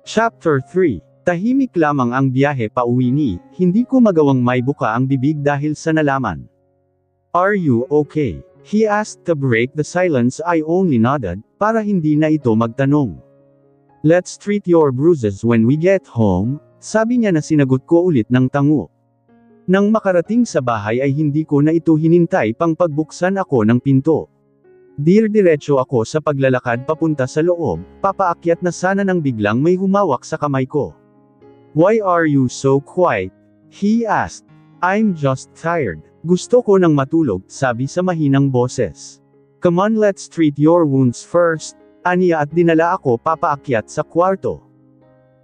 Chapter 3. Tahimik lamang ang biyahe pa uwi ni, hindi ko magawang maibuka ang bibig dahil sa nalaman. Are you okay? He asked to break the silence. I only nodded, para hindi na ito magtanong. Let's treat your bruises when we get home, sabi niya na sinagot ko ulit ng tango. Nang makarating sa bahay ay hindi ko na ito hinintay pang pagbuksan ako ng pinto. Diretso ako sa paglalakad papunta sa loob, papaakyat na sana nang biglang may humawak sa kamay ko. Why are you so quiet? He asked. I'm just tired. Gusto ko nang matulog, sabi sa mahinang boses. Come on, let's treat your wounds first, aniya at dinala ako papaakyat sa kwarto.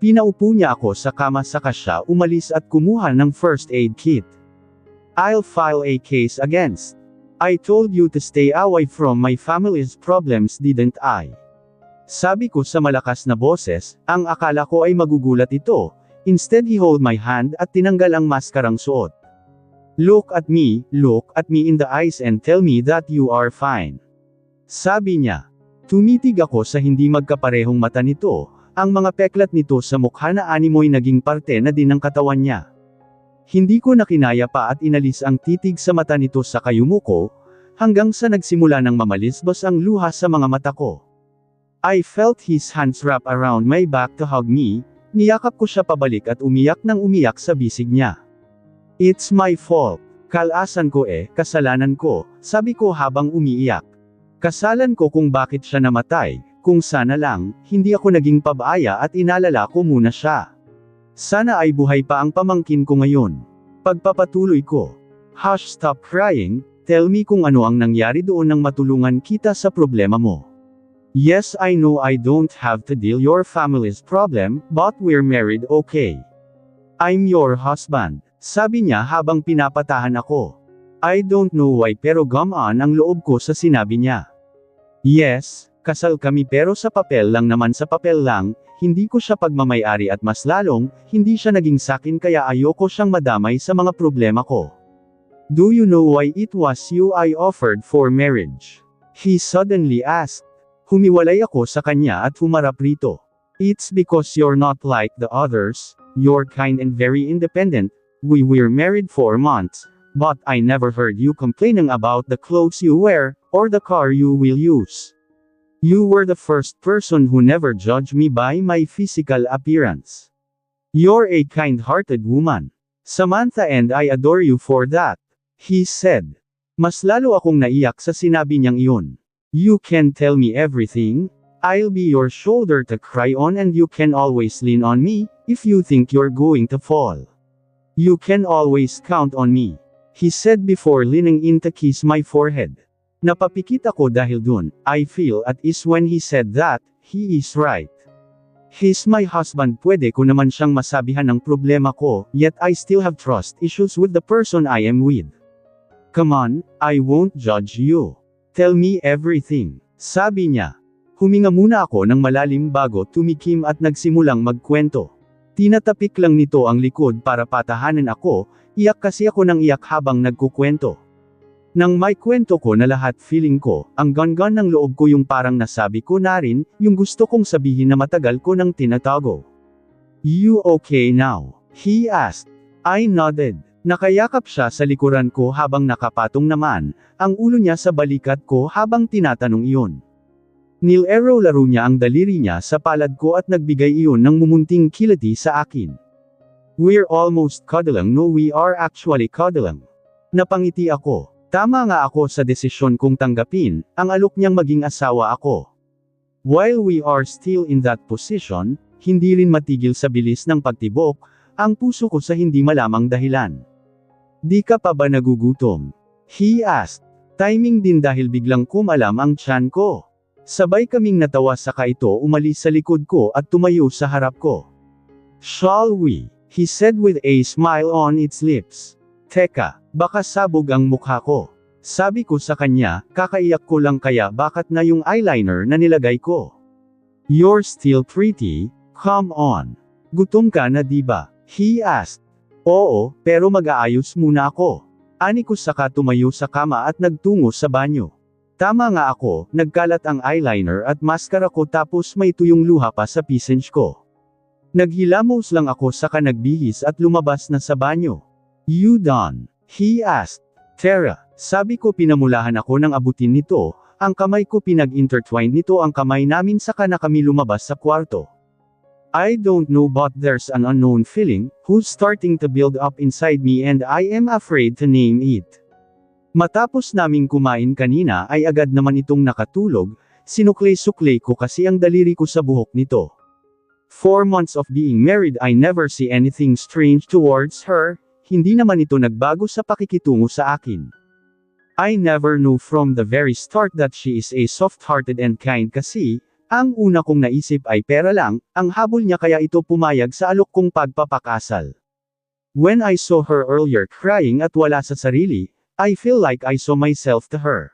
Pinaupo niya ako sa kama saka siya umalis at kumuha ng first aid kit. I'll file a case against. I told you to stay away from my family's problems, didn't I? Sabi ko sa malakas na boses, ang akala ko ay magugulat ito. Instead he hold my hand at tinanggal ang maskarang suot. Look at me in the eyes and tell me that you are fine. Sabi niya. Tumitig ako sa hindi magkaparehong mata nito, ang mga peklat nito sa mukha na animoy naging parte na din ng katawan niya. Hindi ko na kinaya pa at inalis ang titig sa mata nito sa kayumuko, hanggang sa nagsimula ng mamalisbos ang luha sa mga mata ko. I felt his hands wrap around my back to hug me, niyakap ko siya pabalik at umiyak nang umiyak sa bisig niya. It's my fault. Kalasan ko kasalanan ko, sabi ko habang umiiyak. Kasalan ko kung bakit siya namatay, kung sana lang, hindi ako naging pabaya at inalala ko muna siya. Sana ay buhay pa ang pamangkin ko ngayon. Pagpapatuloy ko. Hush, stop crying, tell me kung ano ang nangyari doon nang matulungan kita sa problema mo. Yes, I know I don't have to deal your family's problem, but we're married, okay? I'm your husband, sabi niya habang pinapatahan ako. I don't know why pero gumaan ang loob ko sa sinabi niya. Yes, kasal kami pero sa papel lang naman, sa papel lang. Hindi ko siya pagmamayari at mas lalong, hindi siya naging sakin kaya ayoko siyang madamay sa mga problema ko. Do you know why it was you I offered for marriage? He suddenly asked. Humiwalay ako sa kanya at humarap rito. It's because you're not like the others, you're kind and very independent. We were married 4 months, but I never heard you complaining about the clothes you wear, or the car you will use. You were the first person who never judged me by my physical appearance. You're a kind-hearted woman, Samantha, and I adore you for that, he said. Mas lalo akong naiyak sa sinabi niyang iyon. You can tell me everything, I'll be your shoulder to cry on and you can always lean on me, if you think you're going to fall. You can always count on me, he said before leaning in to kiss my forehead. Napapikit ako dahil dun, I feel at ease when he said that, he is right. He's my husband, pwede ko naman siyang masabihan ng problema ko, yet I still have trust issues with the person I am with. Come on, I won't judge you. Tell me everything, sabi niya. Huminga muna ako ng malalim bago tumikim at nagsimulang magkwento. Tinatapik lang nito ang likod para patahanan ako, iyak kasi ako nang iyak habang nagkukwento. Nang may kwento ko na lahat, feeling ko, ang gangan ng loob ko yung parang nasabi ko na rin, yung gusto kong sabihin na matagal ko nang tinatago. You okay now? He asked. I nodded. Nakayakap siya sa likuran ko habang nakapatong naman, ang ulo niya sa balikat ko habang tinatanong iyon. Nilaro-laro niya ang daliri niya sa palad ko at nagbigay iyon ng mumunting kilati sa akin. We're almost cuddling, no, we are actually cuddling. Napangiti ako. Tama nga ako sa desisyon kong tanggapin, ang alok niyang maging asawa ako. While we are still in that position, hindi rin matigil sa bilis ng pagtibok, ang puso ko sa hindi malamang dahilan. Di ka pa ba nagugutom? He asked. Timing din dahil biglang kumalam ang tiyan ko. Sabay kaming natawa saka ito umalis sa likod ko at tumayo sa harap ko. Shall we? He said with a smile on its lips. Teka, baka sabog ang mukha ko. Sabi ko sa kanya, kakaiyak ko lang kaya bakit na yung eyeliner na nilagay ko. You're still pretty, come on. Gutom ka na diba? He asked. Oo, pero mag-aayos muna ako. Ani ko saka tumayo sa kama at nagtungo sa banyo. Tama nga ako, nagkalat ang eyeliner at maskara ko tapos may tuyong luha pa sa pisngi ko. Naghilamos lang ako saka nagbihis at lumabas na sa banyo. You done? He asked. Tara, sabi ko pinamulahan ako ng abutin nito, ang kamay ko pinag-intertwine nito ang kamay namin saka na kami lumabas sa kwarto. I don't know but there's an unknown feeling, who's starting to build up inside me and I am afraid to name it. Matapos naming kumain kanina ay agad naman itong nakatulog, sinuklay-suklay ko kasi ang daliri ko sa buhok nito. 4 months of being married I never see anything strange towards her, hindi naman ito nagbago sa pakikitungo sa akin. I never knew from the very start that she is a soft-hearted and kind kasi, ang una kong naisip ay pera lang, ang habol niya kaya ito pumayag sa alok kong pagpapakasal. When I saw her earlier crying at wala sa sarili, I feel like I saw myself to her.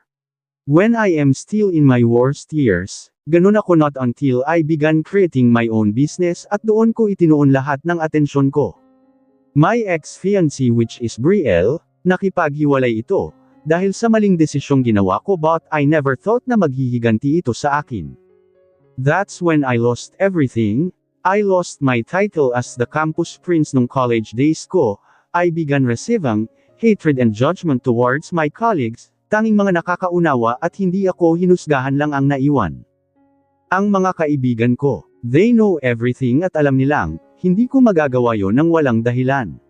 When I am still in my worst years, ganun ako not until I began creating my own business at doon ko itinuon lahat ng atensyon ko. My ex-fiancé which is Brielle, nakipaghiwalay ito, dahil sa maling desisyong ginawa ko but I never thought na maghihiganti ito sa akin. That's when I lost everything. I lost my title as the campus prince nung college days ko, I began receiving hatred and judgment towards my colleagues, tanging mga nakakaunawa at hindi ako hinusgahan lang ang naiwan. Ang mga kaibigan ko, they know everything at alam nilang, hindi ko magagawa yon ng walang dahilan.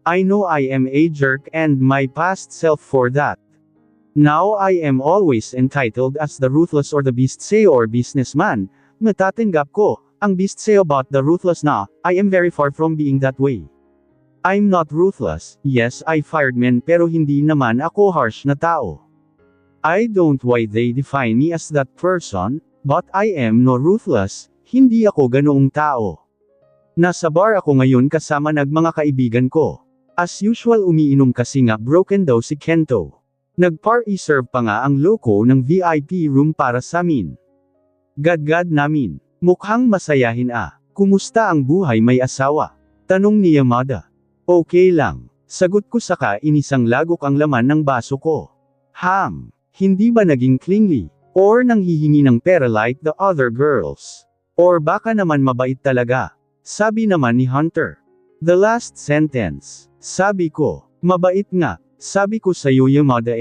I know I am a jerk and my past self for that. Now I am always entitled as the ruthless or the beast or businessman, matatanggap ko, ang beast but the ruthless na, I am very far from being that way. I'm not ruthless, yes I fired men pero hindi naman ako harsh na tao. I don't why they define me as that person, but I am no ruthless, hindi ako ganoong tao. Nasa bar ako ngayon kasama mga kaibigan ko. As usual umiinom kasi nga broken daw si Kento. Nag-party serve pa nga ang loko ng VIP room para sa amin. Gadgad namin. Mukhang masayahin Kumusta ang buhay may asawa? Tanong ni Yamada. Okay lang. Sagot ko saka inisang lagok ang laman ng baso ko. Hindi ba naging clingy? Or nanghihingi ng pera like the other girls? Or baka naman mabait talaga? Sabi naman ni Hunter. The last sentence. Sabi ko, mabait nga. Sabi ko sa'yo Yamada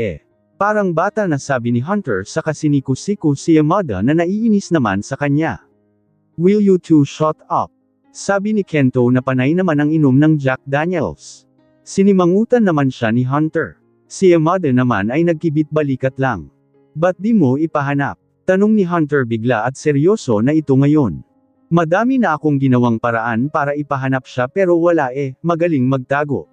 Parang bata na sabi ni Hunter saka siniko-siko si Yamada na naiinis naman sa kanya. Will you two shut up? Sabi ni Kento na panay naman ang inom ng Jack Daniels. Sinimangutan naman siya ni Hunter. Si Yamada naman ay nagkibit balikat lang. Ba't di mo ipahanap? Tanong ni Hunter bigla at seryoso na ito ngayon. Madami na akong ginawang paraan para ipahanap siya pero wala magaling magtago.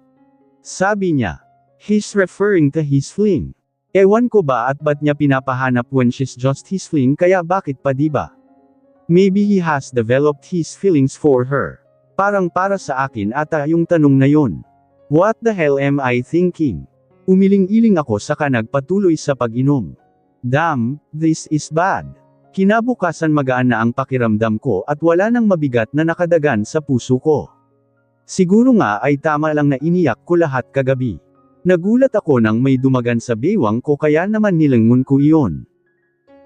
Sabi niya. He's referring to his fling. Ewan ko ba at ba't niya pinapahanap when she's just his fling kaya bakit pa diba? Maybe he has developed his feelings for her. Parang para sa akin ata yung tanong na yon. What the hell am I thinking? Umiling-iling ako saka nagpatuloy sa pag-inom. Damn, this is bad. Kinabukasan magaan na ang pakiramdam ko at wala nang mabigat na nakadagan sa puso ko. Siguro nga ay tama lang na iniyak ko lahat kagabi. Nagulat ako nang may dumagan sa bewang ko kaya naman nilangon ko iyon.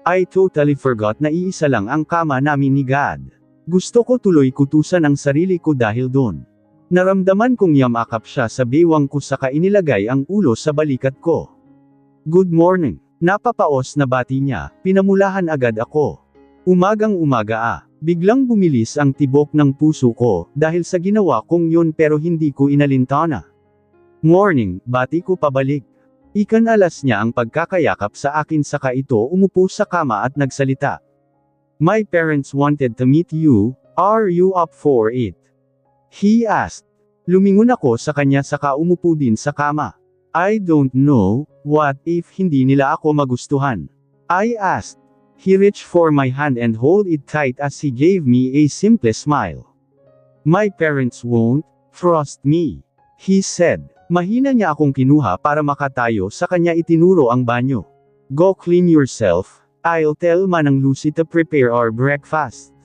I totally forgot na iisa lang ang kama namin ni God. Gusto ko tuloy kutusan ang sarili ko dahil doon. Naramdaman kong yamakap siya sa bewang ko saka inilagay ang ulo sa balikat ko. Good morning. Napapaos na bati niya, pinamulahan agad ako. Umagang umaga biglang bumilis ang tibok ng puso ko dahil sa ginawa kong yun pero hindi ko inalintana. Morning, bati ko pabalik. Ikanalas niya ang pagkakayakap sa akin saka ito umupo sa kama at nagsalita. My parents wanted to meet you, are you up for it? He asked. Lumingon ako sa kanya saka umupo din sa kama. I don't know, what if hindi nila ako magustuhan? I asked. He reached for my hand and held it tight as he gave me a simple smile. My parents won't trust me, he said. Mahina niya akong kinuha para makatayo sa kanya itinuro ang banyo. Go clean yourself, I'll tell Manang Lucy to prepare our breakfast.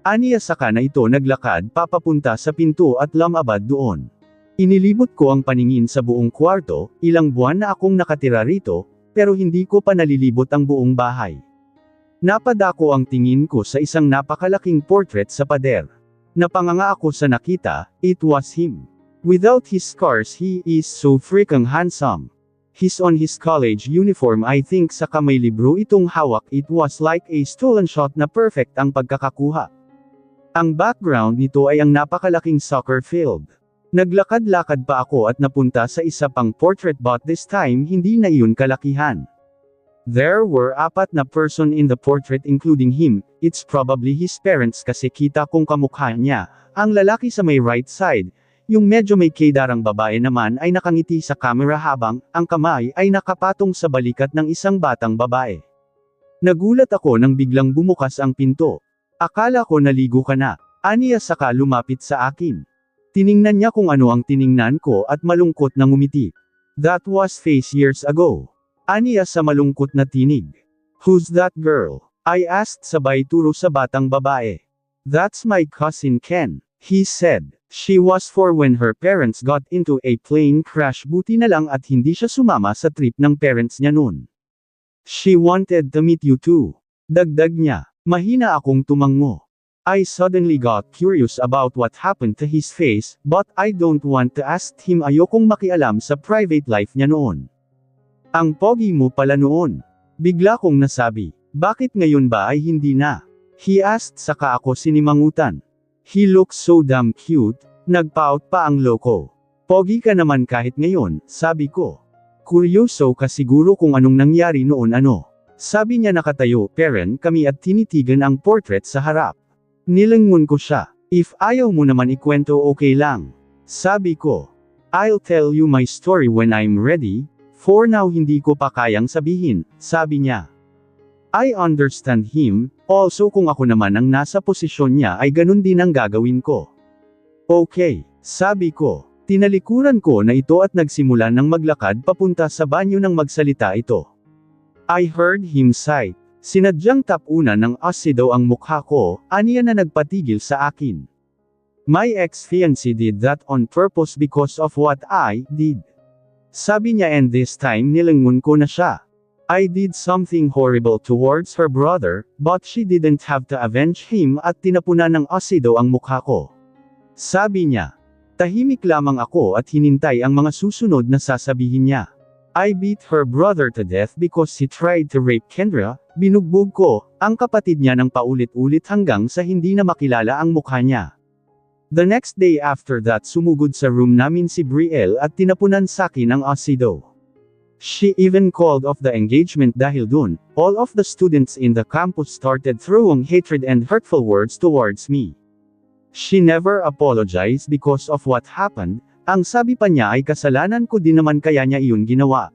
Aniya saka na ito naglakad papapunta sa pinto at lumabad doon. Inilibot ko ang paningin sa buong kwarto, ilang buwan na akong nakatira rito, pero hindi ko pa nalilibot ang buong bahay. Napadako ang tingin ko sa isang napakalaking portrait sa pader. Napanganga ako sa nakita, it was him. Without his scars he is so freaking handsome. He's on his college uniform, I think, saka may libro itong hawak. It was like a stolen shot na perfect ang pagkakakuha. Ang background nito ay ang napakalaking soccer field. Naglakad-lakad pa ako at napunta sa isa pang portrait, but this time hindi na iyon kalakihan. There were 4 na person in the portrait including him. It's probably his parents kasi kita kong kamukha niya. Ang lalaki sa may right side, yung medyo may kedarang babae naman ay nakangiti sa camera habang ang kamay ay nakapatong sa balikat ng isang batang babae. Nagulat ako nang biglang bumukas ang pinto. Akala ko naligo ka na. Aniya saka lumapit sa akin. Tiningnan niya kung ano ang tiningnan ko at malungkot na ngumiti. That was face years ago. Aniya sa malungkot na tinig. Who's that girl? I asked sabay turo sa batang babae. That's my cousin Ken, he said. She was 4 when her parents got into a plane crash, buti na lang at hindi siya sumama sa trip ng parents niya noon. She wanted to meet you too. Dagdag niya. Mahina akong tumango. I suddenly got curious about what happened to his face, but I don't want to ask him. Ayokong makialam sa private life niya noon. Ang pogi mo pala noon. Bigla kong nasabi. Bakit ngayon ba ay hindi na? He asked saka ako sinimangutan. He looks so damn cute, nagpaut pa ang loko. Pogi ka naman kahit ngayon, sabi ko. Kuryoso ka siguro kung anong nangyari noon ano. Sabi niya nakatayo, parent kami at tinitigan ang portrait sa harap. Nilangon ko siya. If ayaw mo naman ikwento okay lang. Sabi ko. I'll tell you my story when I'm ready. For now hindi ko pa kayang sabihin, sabi niya. I understand him, also kung ako naman ang nasa posisyon niya ay ganun din ang gagawin ko. Okay, sabi ko. Tinalikuran ko na ito at nagsimula ng maglakad papunta sa banyo nang magsalita ito. I heard him sigh. Sinadyang tapunan ng asido ang mukha ko, aniya na nagpatigil sa akin. My ex-fiancé did that on purpose because of what I did. Sabi niya, and this time nilangon ko na siya. I did something horrible towards her brother, but she didn't have to avenge him at tinapunan ng asido ang mukha ko. Sabi niya. Tahimik lamang ako at hinintay ang mga susunod na sasabihin niya. I beat her brother to death because he tried to rape Kendra, binugbog ko ang kapatid niya ng paulit-ulit hanggang sa hindi na makilala ang mukha niya. The next day after that sumugod sa room namin si Brielle at tinapunan sakin ang asido. She even called off the engagement dahil dun, all of the students in the campus started throwing hatred and hurtful words towards me. She never apologized because of what happened. Ang sabi pa niya ay kasalanan ko din naman kaya niya iyon ginawa.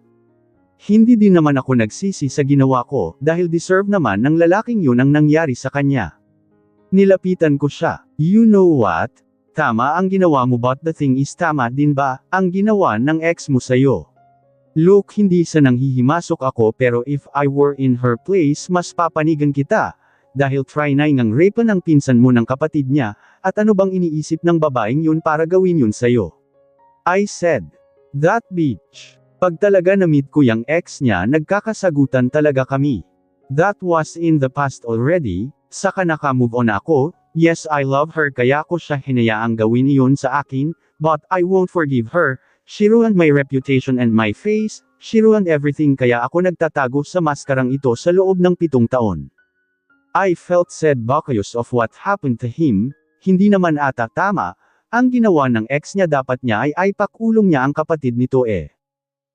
Hindi din naman ako nagsisi sa ginawa ko, dahil deserve naman ng lalaking yun ang nangyari sa kanya. Nilapitan ko siya. You know what? Tama ang ginawa mo, but the thing is tama din ba ang ginawa ng ex mo sa'yo? Look, hindi sa nanghihimasok ako pero if I were in her place mas papanigan kita. Dahil try na ngang rape ng pinsan mo ng kapatid niya, at ano bang iniisip ng babaeng yun para gawin yun sa'yo? I said. That bitch. Pag talaga na-meet ko yung ex niya nagkakasagutan talaga kami. That was in the past already, saka naka-move on ako, yes I love her kaya ko siya hinayaang gawin iyon sa akin, but I won't forgive her, she ruined my reputation and my face, she ruined everything kaya ako nagtatago sa maskarang ito sa loob ng 7 taon. I felt sad because of what happened to him, hindi naman ata tama, ang ginawa ng ex niya dapat niya ay pakulong niya ang kapatid nito eh.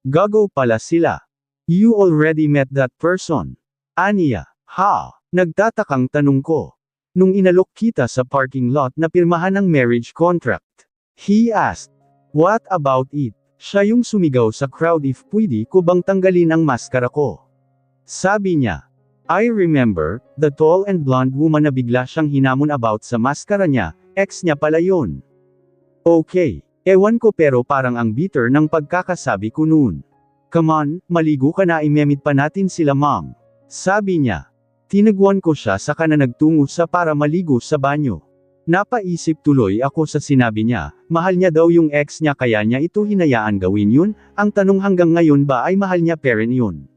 Gago pala sila. You already met that person. Aniya, ha? Nagtatakang tanong ko. Nung inalok kita sa parking lot na pirmahan ang marriage contract. He asked, what about it? Siya yung sumigaw sa crowd if pwede ko bang tanggalin ang maskara ko. Sabi niya. I remember, the tall and blonde woman na bigla siyang hinamon about sa maskara niya, ex niya pala yun. Okay, ewan ko pero parang ang bitter ng pagkakasabi ko noon. Come on, maligo ka na imemit pa natin sila mom. Sabi niya. Tinagwan ko siya saka na nagtungo sa para maligo sa banyo. Napaisip tuloy ako sa sinabi niya, mahal niya daw yung ex niya kaya niya ito hinayaan gawin yun, ang tanong hanggang ngayon ba ay mahal niya parent yun.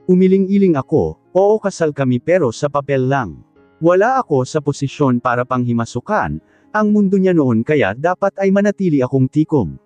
Umiling-iling ako, oo kasal kami pero sa papel lang. Wala ako sa posisyon para panghimasukan, Ang mundo niya noon kaya dapat ay manatili akong tikom.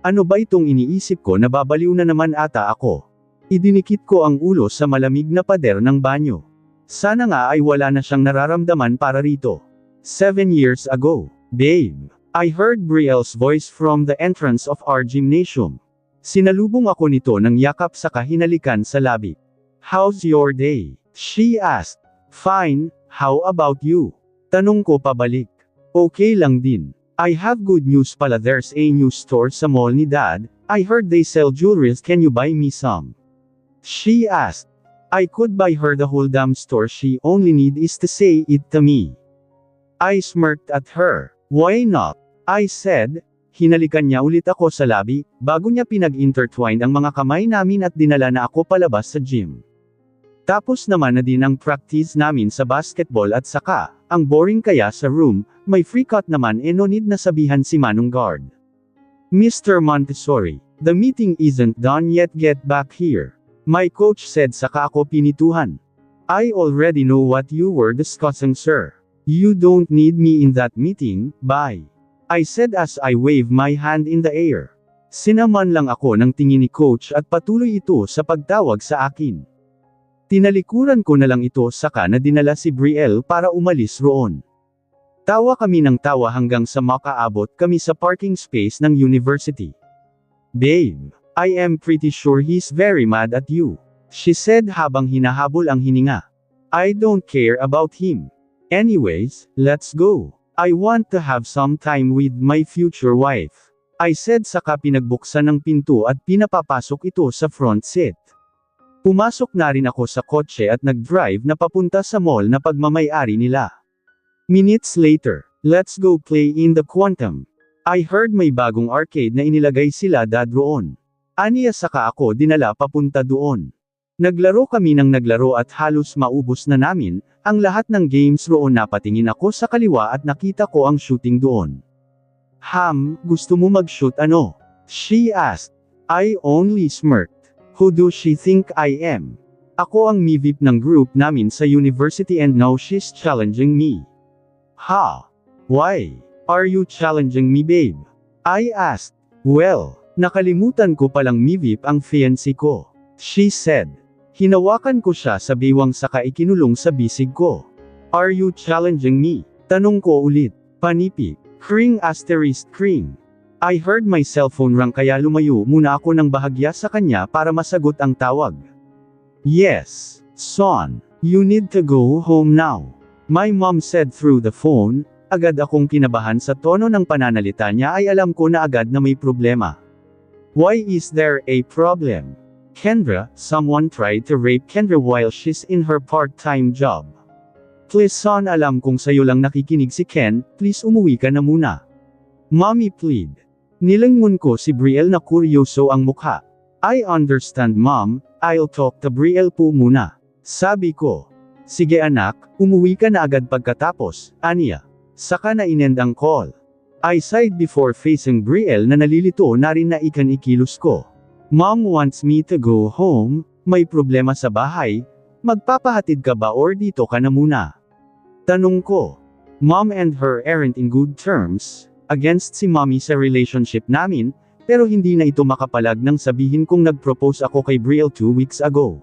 Ano ba itong iniisip ko na babaliw na naman ata ako? Idinikit ko ang ulo sa malamig na pader ng banyo. Sana nga ay wala na siyang nararamdaman para rito. 7 years ago, babe. I heard Brielle's voice from the entrance of our gymnasium. Sinalubong ako nito ng yakap sa kahinalikan sa labi. How's your day? She asked. Fine, how about you? Tanong ko pabalik. Okay lang din. I have good news pala, there's a new store sa mall ni Dad. I heard they sell jewelries, can you buy me some? She asked. I could buy her the whole damn store, she only need is to say it to me. I smirked at her. Why not? I said. Hinalikan niya ulit ako sa labi, bago niya pinag-intertwine ang mga kamay namin at dinala na ako palabas sa gym. Tapos naman na din ang practice namin sa basketball at saka, ang boring kaya sa room, may free cut naman no need na sabihan si Manong guard. Mr. Montessori, the meeting isn't done yet, get back here. My coach said, saka ako pinituhan. I already know what you were discussing, sir. You don't need me in that meeting, bye. I said as I waved my hand in the air. Sinaman lang ako ng tingin ni coach at patuloy ito sa pagtawag sa akin. Tinalikuran ko na lang ito saka na dinala si Brielle para umalis roon. Tawa kami ng tawa hanggang sa makaabot kami sa parking space ng university. Babe, I am pretty sure he's very mad at you, she said habang hinahabol ang hininga. I don't care about him. Anyways, let's go. I want to have some time with my future wife, I said saka pinagbuksan ng pinto at pinapapasok ito sa front seat. Pumasok na rin ako sa kotse at nag-drive na papunta sa mall na pagmamay-ari nila. Minutes later, let's go play in the Quantum. I heard may bagong arcade na inilagay sila Dad roon. Aniya saka ako dinala papunta doon. Naglaro kami ng naglaro at halos maubos na namin, ang lahat ng games roon. Napatingin ako sa kaliwa at nakita ko ang shooting doon. Gusto mo mag-shoot ano? She asked. I only smirked. Who do she think I am? Ako ang MVP ng group namin sa university and now she's challenging me. Why? Are you challenging me, babe? I asked. Well, nakalimutan ko palang MVP ang fiancé ko, she said. Hinawakan ko siya sa biwang saka ikinulong sa bisig ko. Are you challenging me? Tanong ko ulit. Panipi. Kring asterisk kring. I heard my cellphone rang kaya lumayo muna ako ng bahagya sa kanya para masagot ang tawag. Yes, son. You need to go home now. My mom said through the phone. Agad akong kinabahan sa tono ng pananalita niya ay alam ko na agad na may problema. Why is there a problem? Kendra, someone tried to rape Kendra while she's in her part-time job. Please son, alam kong sayo lang nakikinig si Ken, please umuwi ka na muna. Mommy plead. Nilangon ko si Brielle na kuryoso ang mukha. I understand mom, I'll talk to Brielle po muna. Sabi ko. Sige anak, umuwi ka na agad pagkatapos, aniya. Saka na inend ang call. I sighed before facing Brielle na nalilito na rin na ikilos ko. Mom wants me to go home, may problema sa bahay, magpapahatid ka ba or dito ka na muna? Tanong ko. Mom and her aren't in good terms, against si mommy sa relationship namin, pero hindi na ito makapalag nang sabihin kong nag-propose ako kay Brielle 2 weeks ago.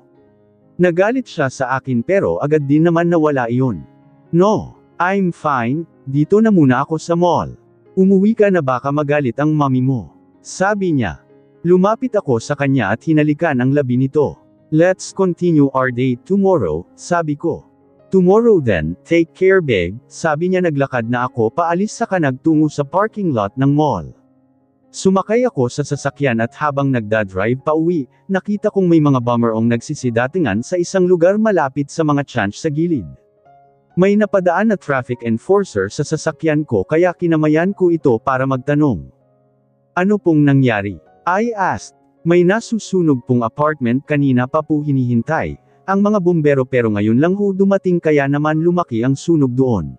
Nagalit siya sa akin pero agad din naman nawala iyon. No, I'm fine, dito na muna ako sa mall. Umuwi ka na baka magalit ang mommy mo. Sabi niya. Lumapit ako sa kanya at hinalikan ang labi nito. Let's continue our date tomorrow, sabi ko. Tomorrow then, take care babe, sabi niya. Naglakad na ako paalis saka nagtungo sa parking lot ng mall. Sumakay ako sa sasakyan at habang nagdadrive pa uwi, nakita kong may mga bummerong nagsisidatingan sa isang lugar malapit sa mga chanch sa gilid. May napadaan na traffic enforcer sa sasakyan ko kaya kinamayan ko ito para magtanong. Ano pong nangyari? I asked. May nasusunog pong apartment kanina pa po hinihintay ang mga bumbero pero ngayon lang ho dumating kaya naman lumaki ang sunog doon.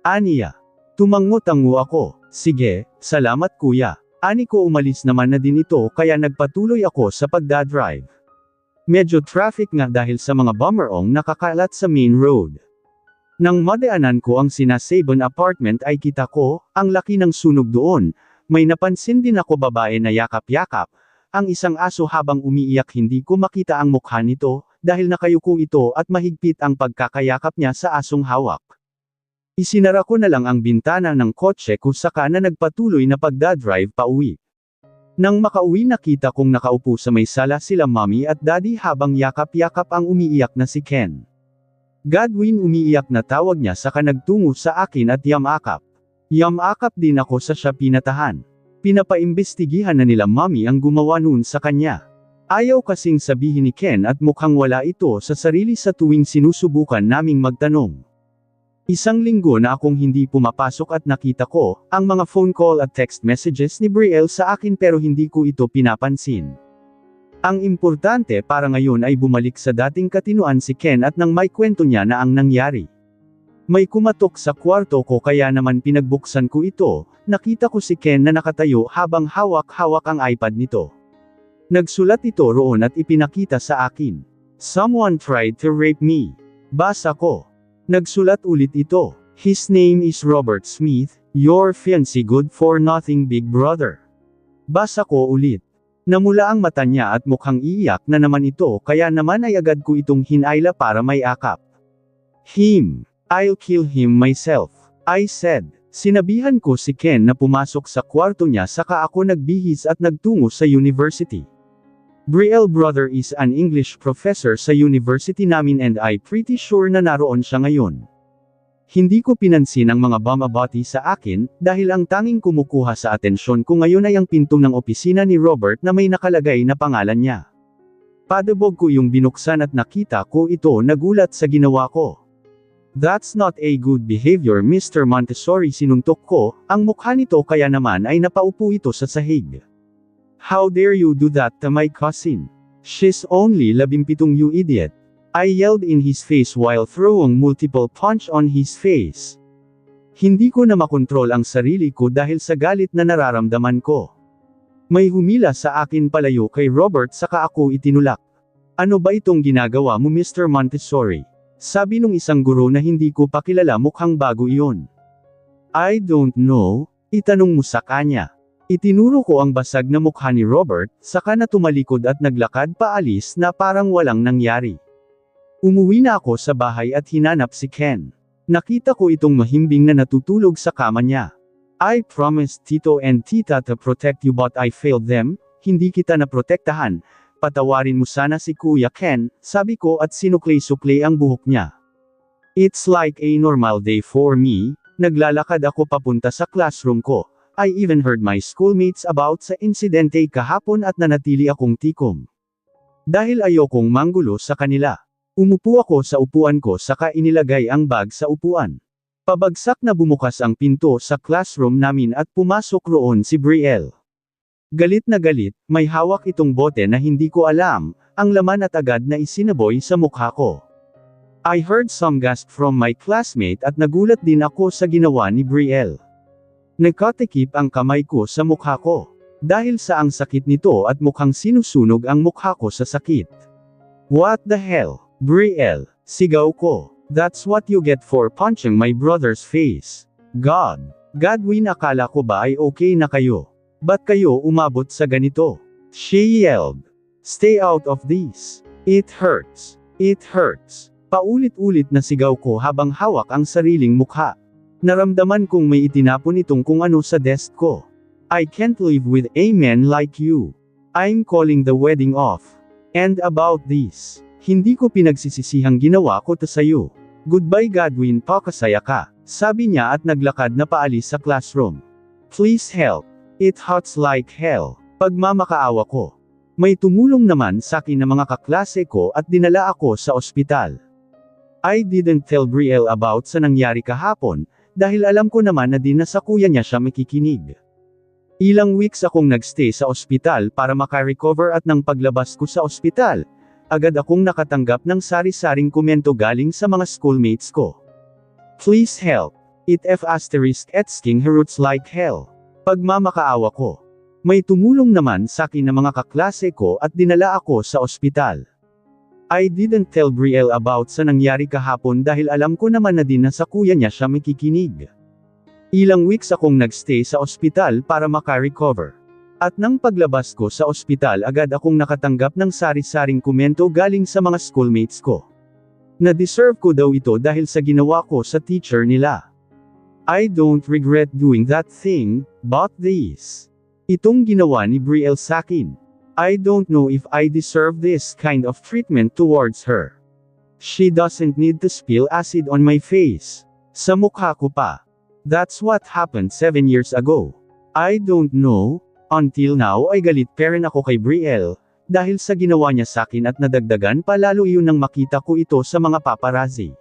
Aniya. Tumango-tango ako. Sige, salamat kuya. Ani ko umalis naman na din ito kaya nagpatuloy ako sa pagdadrive. Medyo traffic nga dahil sa mga bummerong nakakalat sa main road. Nang madaanan ko ang sinasabon apartment ay kita ko, ang laki ng sunog doon, may napansin din ako babae na yakap-yakap, ang isang aso habang umiiyak hindi ko makita ang mukha nito, dahil nakayuko ito at mahigpit ang pagkakayakap niya sa asong hawak. Isinara ko na lang ang bintana ng kotse ko saka na nagpatuloy na pagdadrive pa uwi. Nang makauwi nakita kong nakaupo sa may sala sila mommy at daddy habang yakap-yakap ang umiiyak na si Ken. Godwin umiiyak na tawag niya saka nagtungo sa akin at yamakap. Yamakap din ako sa siya pinatahan. Pinapaimbestigihan na nila mommy ang gumawa noon sa kanya. Ayaw kasing sabihin ni Ken at mukhang wala ito sa sarili sa tuwing sinusubukan naming magtanong. Isang linggo na akong hindi pumapasok at nakita ko, ang mga phone call at text messages ni Brielle sa akin pero hindi ko ito pinapansin. Ang importante para ngayon ay bumalik sa dating katinuan si Ken at nang may kwento niya na ang nangyari. May kumatok sa kwarto ko kaya naman pinagbuksan ko ito, nakita ko si Ken na nakatayo habang hawak-hawak ang iPad nito. Nagsulat ito roon at ipinakita sa akin. Someone tried to rape me. Basa ko. Nagsulat ulit ito. His name is Robert Smith, your fiancé good for nothing big brother. Basa ko ulit. Namula ang mata niya at mukhang iiyak na naman ito kaya naman ay agad ko itong hinayla para may akap. Him. I'll kill him myself. I said. Sinabihan ko si Ken na pumasok sa kwarto niya saka ako nagbihis at nagtungo sa university. Brielle brother is an English professor sa university namin and I pretty sure na naroon siya ngayon. Hindi ko pinansin ang mga bumabati sa akin, dahil ang tanging kumukuha sa atensyon ko ngayon ay ang pinto ng opisina ni Robert na may nakalagay na pangalan niya. Padabog ko yung binuksan at nakita ko ito nagulat sa ginawa ko. That's not a good behavior Mr. Montessori sinuntok ko, ang mukha nito kaya naman ay napaupo ito sa sahig. How dare you do that to my cousin? She's only 17 you idiot. I yelled in his face while throwing multiple punch on his face. Hindi ko na makontrol ang sarili ko dahil sa galit na nararamdaman ko. May humila sa akin palayo kay Robert saka ako itinulak. Ano ba itong ginagawa mo Mr. Montessori? Sabi nung isang guro na hindi ko pa kilala mukhang bago iyon. I don't know, itanong mo sa kanya. Itinuro ko ang basag na mukha ni Robert, saka na tumalikod at naglakad paalis na parang walang nangyari. Umuwi na ako sa bahay at hinanap si Ken. Nakita ko itong mahimbing na natutulog sa kama niya. I promised Tito and Tita to protect you but I failed them, hindi kita naprotektahan. Patawarin mo sana si Kuya Ken, sabi ko at sinukli-sukli ang buhok niya. It's like a normal day for me, naglalakad ako papunta sa classroom ko. I even heard my schoolmates about sa insidente kahapon at nanatili akong tikom. Dahil ayokong manggulo sa kanila. Umupo ako sa upuan ko saka inilagay ang bag sa upuan. Pabagsak na bumukas ang pinto sa classroom namin at pumasok roon si Brielle. Galit na galit, may hawak itong bote na hindi ko alam, ang laman at agad na isinaboy sa mukha ko. I heard some gasp from my classmate at nagulat din ako sa ginawa ni Brielle. Nagkatikip ang kamay ko sa mukha ko. Dahil sa ang sakit nito at mukhang sinusunog ang mukha ko sa sakit. What the hell, Brielle, sigaw ko. That's what you get for punching my brother's face. Godwin akala ko ba ay okay na kayo? Ba't kayo umabot sa ganito? She yelled. Stay out of this. It hurts. It hurts. Paulit-ulit na sigaw ko habang hawak ang sariling mukha. Naramdaman kong may itinapon itong kung ano sa desk ko. I can't live with a man like you. I'm calling the wedding off. And about this, hindi ko pinagsisisihang ginawa ko to sayo. Goodbye Godwin, pakasaya ka, sabi niya at naglakad na paalis sa classroom. Please help. It hurts like hell. Pagmamakaawa ko. May tumulong naman sa akin na mga kaklase ko at dinala ako sa ospital. I didn't tell Brielle about sa nangyari kahapon, dahil alam ko naman na din na sa kuya niya siya makikinig. Ilang weeks akong nagstay sa ospital para makarecover at nang paglabas ko sa ospital, agad akong nakatanggap ng sari-saring komento galing sa mga schoolmates ko. Please help. It f*** asking hurts like hell. Pagmamakaawa ko. May tumulong naman sa akin na mga kaklase ko at dinala ako sa ospital. I didn't tell Brielle about sa nangyari kahapon dahil alam ko naman na din na sa kuya niya siya makikinig. Ilang weeks akong nagstay sa ospital para maka-recover. At nang paglabas ko sa ospital agad akong nakatanggap ng sari-saring komento galing sa mga schoolmates ko. Na-deserve ko daw ito dahil sa ginawa ko sa teacher nila. I don't regret doing that thing, but this. Itong ginawa ni Brielle sakin. I don't know if I deserve this kind of treatment towards her. She doesn't need to spill acid on my face. Sa mukha ko pa. That's what happened 7 years ago. I don't know. Until now ay galit pa rin ako kay Brielle, dahil sa ginawa niya sakin at nadagdagan pa lalo iyon nang makita ko ito sa mga paparazzi.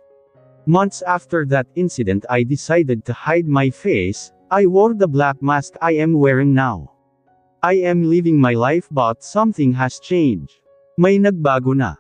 Months after that incident I decided to hide my face. I wore the black mask I am wearing now. I am living my life but something has changed. May nagbago na.